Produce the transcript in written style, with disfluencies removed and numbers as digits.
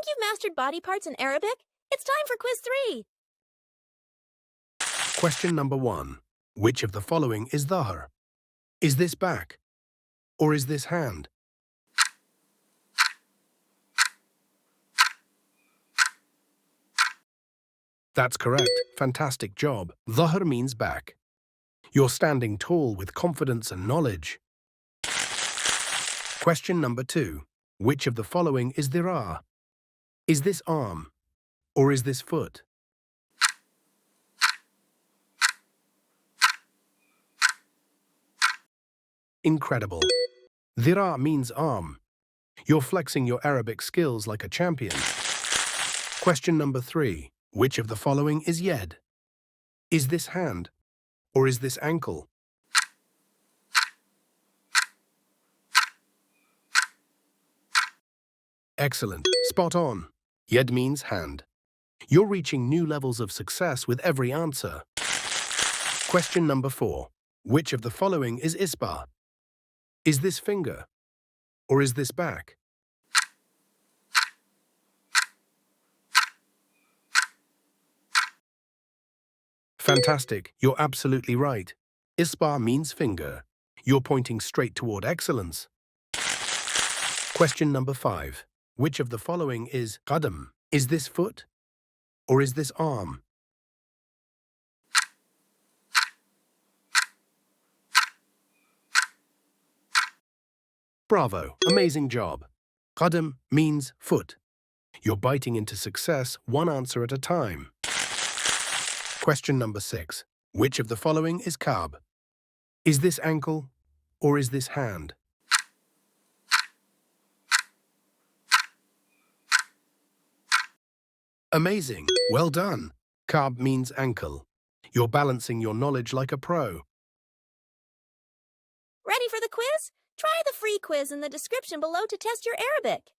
think you've mastered body parts in Arabic? It's time for quiz 3. Question number 1. Which of the following is dhahr? Is this back? Or is this hand? That's correct. Fantastic job. Dhahr means back. You're standing tall with confidence and knowledge. Question number 2. Which of the following is dhira? Is this arm? Or is this foot? Incredible. Dhira means arm. You're flexing your Arabic skills like a champion. Question number 3. Which of the following is yed? Is this hand? Or is this ankle? Excellent. Spot on. Yed means hand. You're reaching new levels of success with every answer. Question number 4. Which of the following is isba? Is this finger? Or is this back? Fantastic. You're absolutely right. Isba means finger. You're pointing straight toward excellence. Question number 5. Which of the following is qadam? Is this foot? Or is this arm? Bravo. Amazing job. Qadam means foot. You're biting into success one answer at a time. Question number 6. Which of the following is kab? Is this ankle or is this hand? Amazing. Well done. Kab means ankle. You're balancing your knowledge like a pro. Ready for the quiz? Try the free quiz in the description below to test your Arabic.